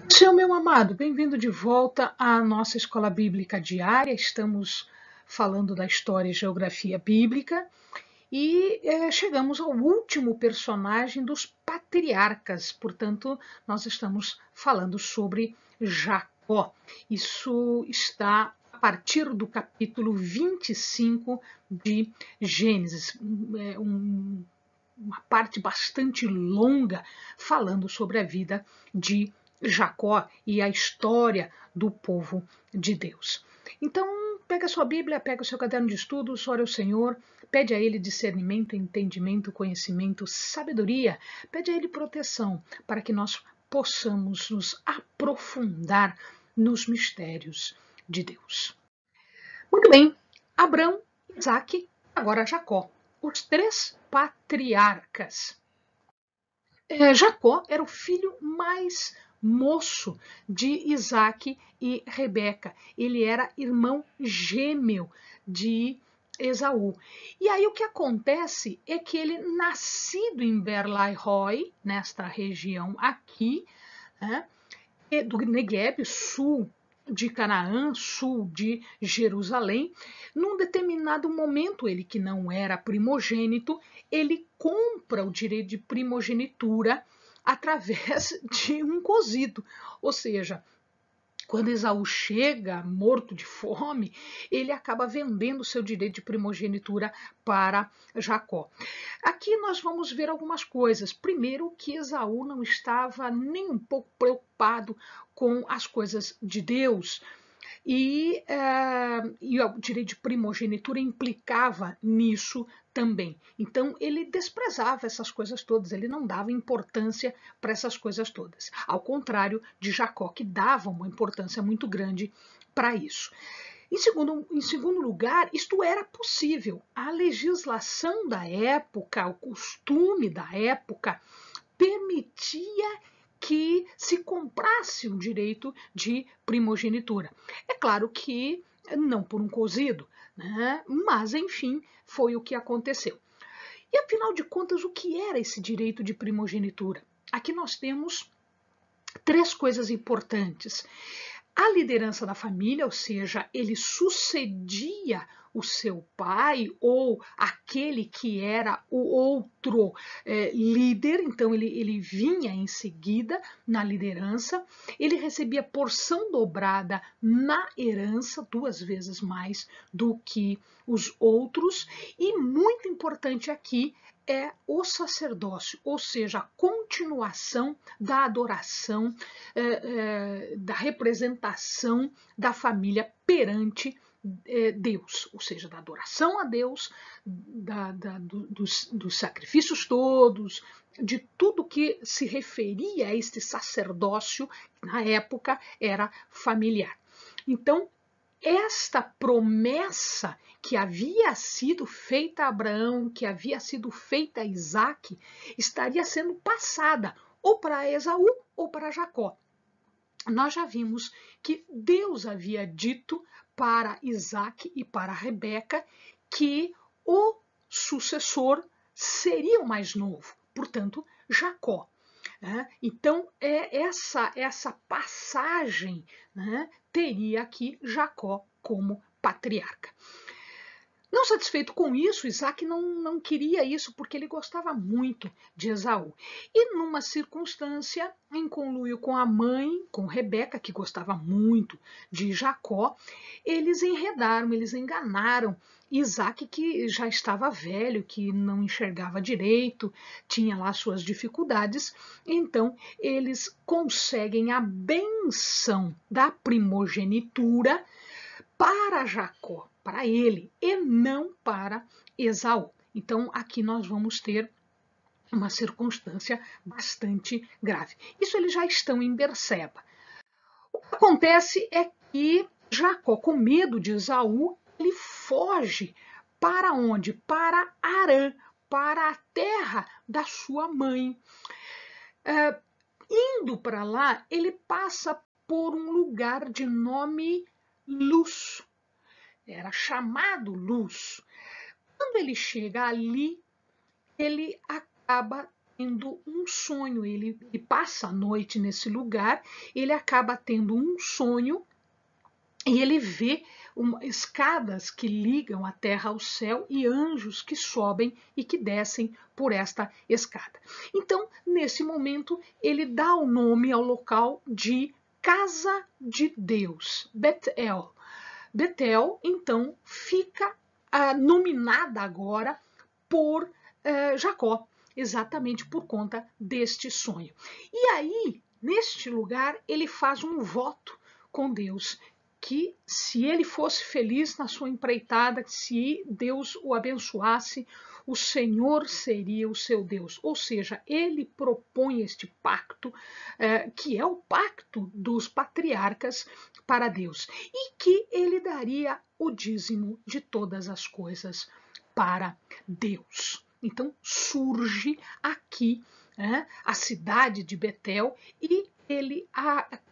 Seu meu amado, bem-vindo de volta à nossa escola bíblica diária. Estamos falando da história e geografia bíblica e chegamos ao último personagem dos patriarcas. Portanto, nós estamos falando sobre Jacó. Isso está a partir do capítulo 25 de Gênesis. Uma parte bastante longa falando sobre a vida de Jacó e a história do povo de Deus. Então, pega a sua Bíblia, pega o seu caderno de estudos, ore ao Senhor, pede a Ele discernimento, entendimento, conhecimento, sabedoria, pede a Ele proteção para que nós possamos nos aprofundar nos mistérios de Deus. Muito bem, Abrão, Isaac, agora Jacó, os três patriarcas. Jacó era o filho mais moço de Isaac e Rebeca. Ele era irmão gêmeo de Esaú. E aí o que acontece é que ele, nascido em Berlairoi, nesta região aqui, né, do Negueb, sul de Canaã, sul de Jerusalém, num determinado momento, ele que não era primogênito, ele compra o direito de primogenitura através de um cozido, ou seja, quando Esaú chega morto de fome, ele acaba vendendo seu direito de primogenitura para Jacó. Aqui nós vamos ver algumas coisas. Primeiro, que Esaú não estava nem um pouco preocupado com as coisas de Deus. E o direito de primogenitura implicava nisso também. Então, ele desprezava essas coisas todas, ele não dava importância para essas coisas todas. Ao contrário de Jacó, que dava uma importância muito grande para isso. Em segundo lugar, isto era possível. A legislação da época, o costume da época, permitia que se comprasse o direito de primogenitura. É claro que não por um cozido, né? Mas enfim, foi o que aconteceu. E afinal de contas, o que era esse direito de primogenitura? Aqui nós temos três coisas importantes. A liderança da família, ou seja, ele sucedia o seu pai ou aquele que era o outro líder, então ele vinha em seguida na liderança, ele recebia porção dobrada na herança, 2 vezes mais do que os outros, e muito importante aqui é o sacerdócio, ou seja, a continuação da adoração, da representação da família perante Deus, ou seja, da adoração a Deus, dos sacrifícios todos, de tudo que se referia a este sacerdócio, que na época era familiar. Então, esta promessa que havia sido feita a Abraão, que havia sido feita a Isaac, estaria sendo passada ou para Esaú ou para Jacó. Nós já vimos que Deus havia dito para Isaac e para Rebeca que o sucessor seria o mais novo, portanto, Jacó. Então, essa passagem, né, teria aqui Jacó como patriarca. Não satisfeito com isso, Isaac não queria isso porque ele gostava muito de Esaú. E numa circunstância, em conluio com a mãe, com Rebeca, que gostava muito de Jacó, eles enredaram, eles enganaram Isaac, que já estava velho, que não enxergava direito, tinha lá suas dificuldades. Então, eles conseguem a benção da primogenitura para Jacó, para ele, e não para Esaú. Então, aqui nós vamos ter uma circunstância bastante grave. Isso eles já estão em Berseba. O que acontece é que Jacó, com medo de Esaú, ele foge para onde? Para Harã, para a terra da sua mãe. Indo para lá, ele passa por um lugar de nome Luz. Era chamado Luz. Quando ele chega ali, ele acaba tendo um sonho, ele passa a noite nesse lugar, ele acaba tendo um sonho e ele vê escadas que ligam a terra ao céu e anjos que sobem e que descem por esta escada. Então, nesse momento, ele dá o nome ao local de Casa de Deus, Betel. Betel, então, fica nominada agora por Jacó, exatamente por conta deste sonho. E aí, neste lugar, ele faz um voto com Deus, que se ele fosse feliz na sua empreitada, se Deus o abençoasse, o Senhor seria o seu Deus. Ou seja, ele propõe este pacto, que é o pacto dos patriarcas para Deus, e que ele daria o dízimo de todas as coisas para Deus. Então surge aqui a cidade de Betel e ele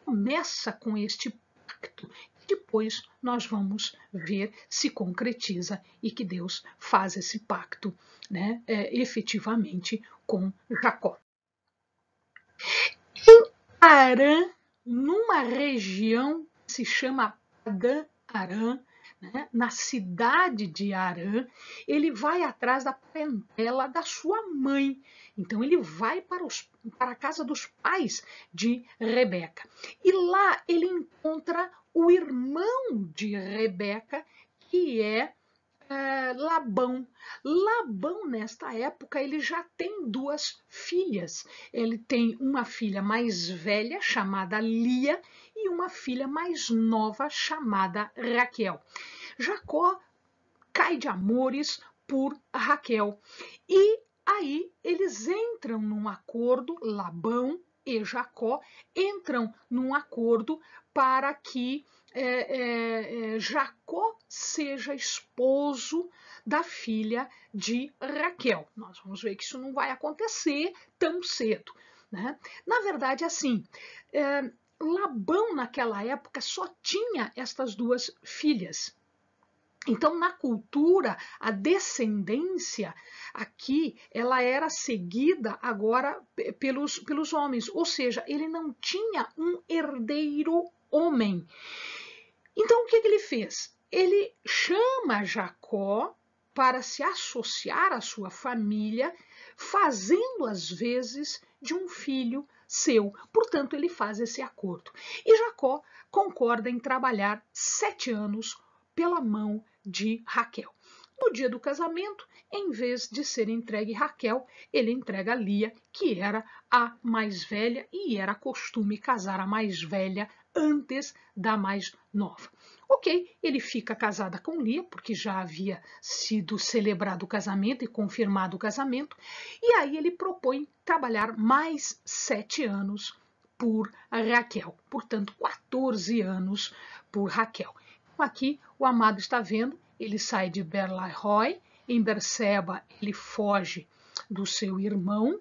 começa com este pacto. Depois nós vamos ver se concretiza e que Deus faz esse pacto, efetivamente com Jacó. Em Arã, numa região que se chama Padã-Arã, na cidade de Arã, ele vai atrás da parentela da sua mãe. Então ele vai para a casa dos pais de Rebeca. E lá ele encontra o irmão de Rebeca, que é Labão. Labão, nesta época, ele já tem duas filhas. Ele tem uma filha mais velha, chamada Lia, e uma filha mais nova, chamada Raquel. Jacó cai de amores por Raquel. E aí eles entram num acordo, Labão e Jacó entram num acordo para que Jacó seja esposo da filha de Raquel. Nós vamos ver que isso não vai acontecer tão cedo, né? Na verdade, assim, Labão naquela época só tinha estas duas filhas. Então, na cultura, a descendência aqui, ela era seguida agora pelos homens, ou seja, ele não tinha um herdeiro homem. Então, o que ele fez? Ele chama Jacó para se associar à sua família, fazendo às vezes de um filho seu. Portanto, ele faz esse acordo. E Jacó concorda em trabalhar 7 anos pela mão de Raquel. No dia do casamento, em vez de ser entregue Raquel, ele entrega Lia, que era a mais velha, e era costume casar a mais velha antes da mais nova. Ok, ele fica casada com Lia, porque já havia sido celebrado o casamento e confirmado o casamento, e aí ele propõe trabalhar mais 7 anos por Raquel, portanto 14 anos por Raquel. Aqui o amado está vendo, ele sai de Beer-lahai, em Berseba ele foge do seu irmão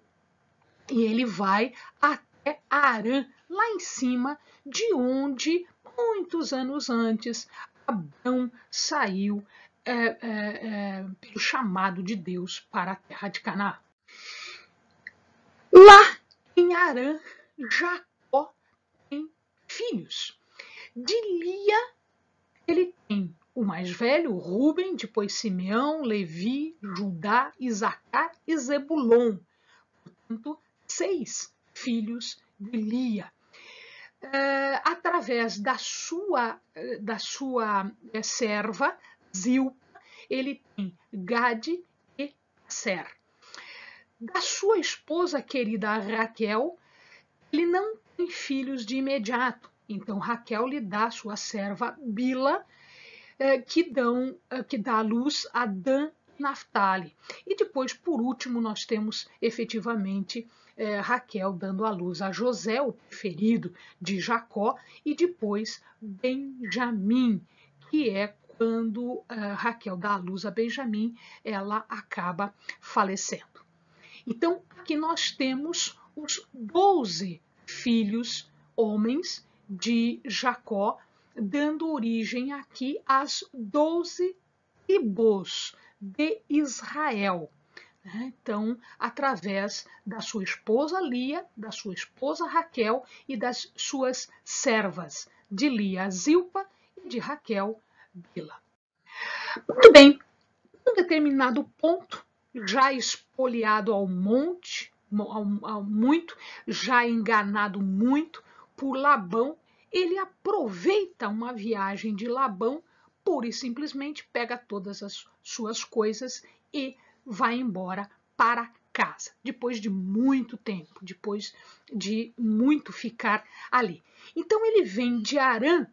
e ele vai até Arã, lá em cima, de onde, muitos anos antes, Abrão saiu pelo chamado de Deus para a terra de Canaã. Lá em Arã, Jacó tem filhos. De Lia, ele tem o mais velho, Ruben, depois Simeão, Levi, Judá, Isacar e Zebulon. Portanto, 6 filhos de Lia. Através da sua serva, Zilpa, ele tem Gade e Ser. Da sua esposa querida Raquel, ele não tem filhos de imediato. Então Raquel lhe dá a sua serva Bila, que dá à luz a Dan e Naftali. E depois, por último, nós temos efetivamente Raquel dando à luz a José, o preferido de Jacó, e depois Benjamim, que é quando Raquel dá à luz a Benjamim, ela acaba falecendo. Então, aqui nós temos os 12 filhos homens de Jacó, dando origem aqui às 12 tribos de Israel. né? Então, através da sua esposa Lia, da sua esposa Raquel e das suas servas, de Lia Zilpa e de Raquel Bila. Muito bem, um determinado ponto, já espoliado ao monte, ao muito, já enganado muito por Labão, ele aproveita uma viagem de Labão, pura e simplesmente pega todas as suas coisas e vai embora para casa, depois de muito tempo, depois de muito ficar ali. Então ele vem de Harã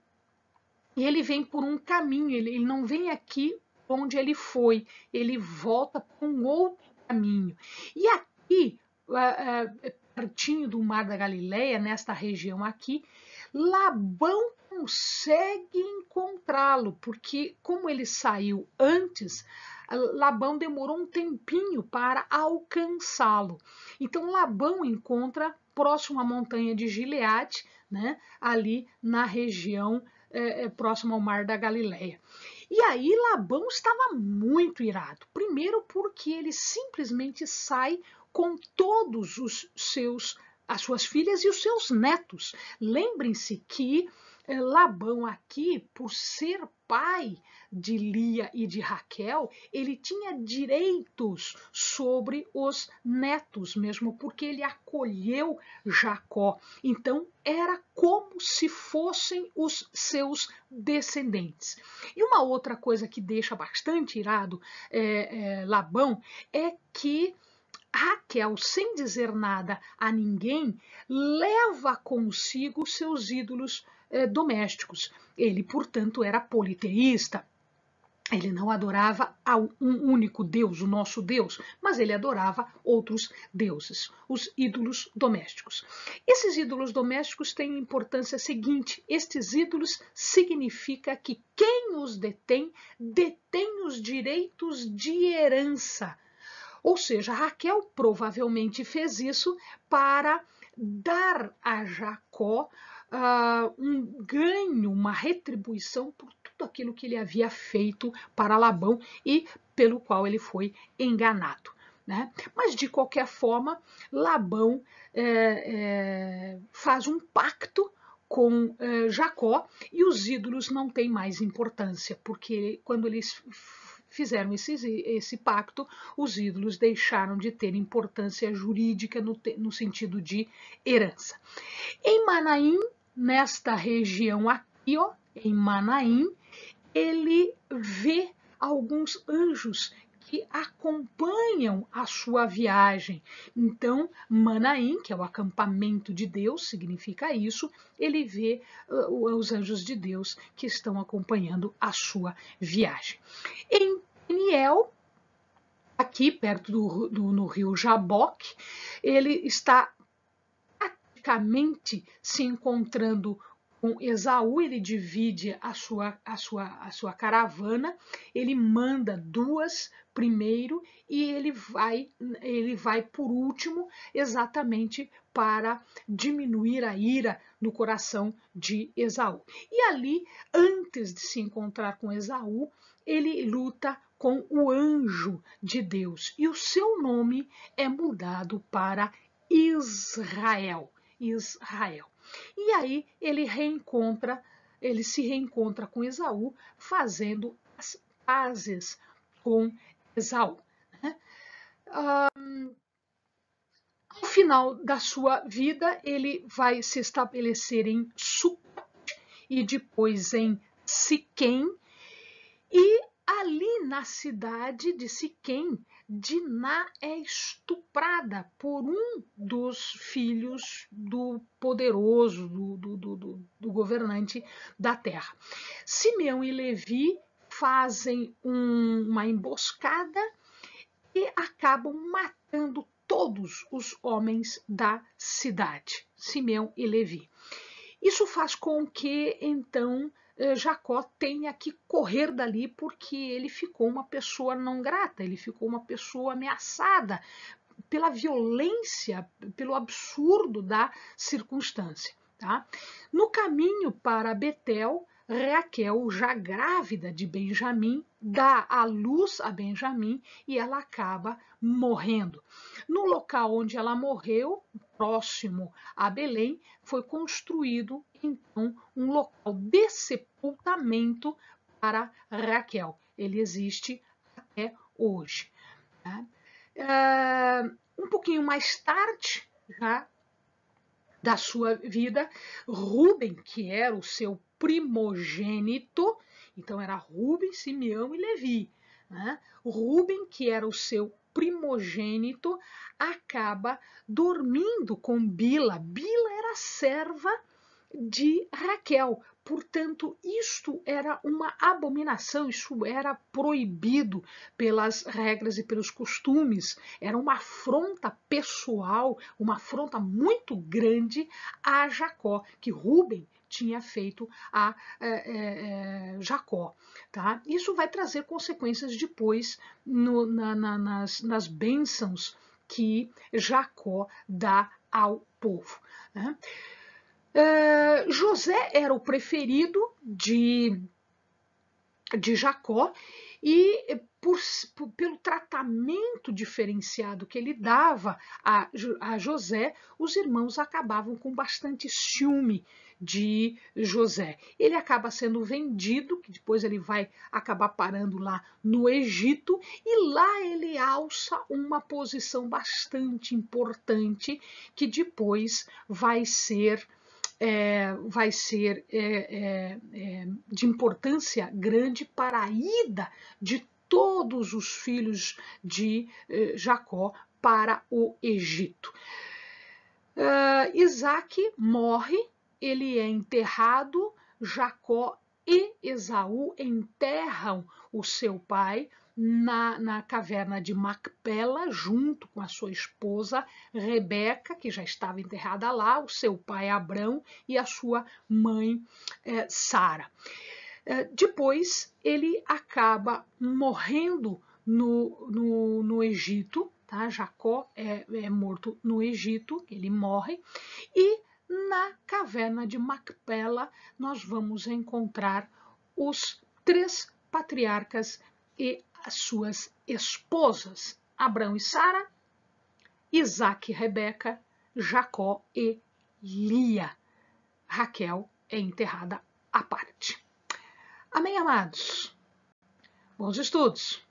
e ele vem por um caminho, ele não vem aqui onde ele foi, ele volta por um outro caminho. E aqui, pertinho do Mar da Galileia, nesta região aqui, Labão consegue encontrá-lo, porque como ele saiu antes, Labão demorou um tempinho para alcançá-lo. Então Labão encontra próximo à montanha de Gileade, né, ali na região próximo ao Mar da Galileia. E aí Labão estava muito irado. Primeiro porque ele simplesmente sai com todos as suas filhas e os seus netos. Lembrem-se que Labão aqui, por ser pai de Lia e de Raquel, ele tinha direitos sobre os netos, mesmo porque ele acolheu Jacó. Então, era como se fossem os seus descendentes. E uma outra coisa que deixa bastante irado Labão é que Raquel, sem dizer nada a ninguém, leva consigo seus ídolos domésticos. Ele, portanto, era politeísta. Ele não adorava a um único Deus, o nosso Deus, mas ele adorava outros deuses, os ídolos domésticos. Esses ídolos domésticos têm importância seguinte: estes ídolos significa que quem os detém os direitos de herança. Ou seja, Raquel provavelmente fez isso para dar a Jacó um ganho, uma retribuição por tudo aquilo que ele havia feito para Labão e pelo qual ele foi enganado. Né? Mas, de qualquer forma, Labão faz um pacto com Jacó e os ídolos não têm mais importância, porque quando eles fizeram esse pacto, os ídolos deixaram de ter importância jurídica no sentido de herança. Em Manaim, nesta região aqui, ó, em Manaim, ele vê alguns anjos que acompanham a sua viagem. Então, Manaim, que é o acampamento de Deus, significa isso, ele vê os anjos de Deus que estão acompanhando a sua viagem. Em Peniel, aqui perto no rio Jaboque, ele está praticamente se encontrando com Esaú, ele divide a sua caravana, ele manda duas primeiro e ele vai por último, exatamente para diminuir a ira no coração de Esaú. E ali, antes de se encontrar com Esaú, ele luta com o anjo de Deus e o seu nome é mudado para Israel. Israel. E aí ele se reencontra com Esaú, fazendo as pazes com Esaú. Né? Ao final da sua vida, ele vai se estabelecer em Sucote e depois em Siquém, e ali na cidade de Siquém, Diná é estuprada por um dos filhos do poderoso, do governante da terra. Simeão e Levi fazem uma emboscada e acabam matando todos os homens da cidade, Simeão e Levi. Isso faz com que, então, Jacó tenha que correr dali porque ele ficou uma pessoa não grata, ele ficou uma pessoa ameaçada pela violência, pelo absurdo da circunstância. Tá? No caminho para Betel, Raquel, já grávida de Benjamim, dá à luz a Benjamim e ela acaba morrendo. No local onde ela morreu, próximo a Belém, foi construído então um local de sepultamento para Raquel. Ele existe até hoje. Tá? Um pouquinho mais tarde, já da sua vida, Rubem, que era o seu primogênito, então era Rubem, Simeão e Levi, né? Rubem, que era o seu primogênito, acaba dormindo com Bila. Bila era serva de Raquel. Portanto, isto era uma abominação, isso era proibido pelas regras e pelos costumes, era uma afronta pessoal, uma afronta muito grande a Jacó, que Rubem tinha feito a Jacó. Tá? Isso vai trazer consequências depois nas bênçãos que Jacó dá ao povo. Né? José era o preferido de Jacó e pelo tratamento diferenciado que ele dava a José, os irmãos acabavam com bastante ciúme de José. Ele acaba sendo vendido, que depois ele vai acabar parando lá no Egito, e lá ele alça uma posição bastante importante que depois vai ser de importância grande para a ida de todos os filhos de Jacó para o Egito. Isaac morre, ele é enterrado, Jacó e Esaú enterram o seu pai na caverna de Macpela, junto com a sua esposa Rebeca, que já estava enterrada lá, o seu pai Abrão e a sua mãe Sara. Depois ele acaba morrendo no Egito, tá? Jacó é morto no Egito, ele morre, e na caverna de Macpela nós vamos encontrar os 3 patriarcas e as suas esposas, Abrão e Sara, Isaac e Rebeca, Jacó e Lia. Raquel é enterrada à parte. Amém, amados? Bons estudos!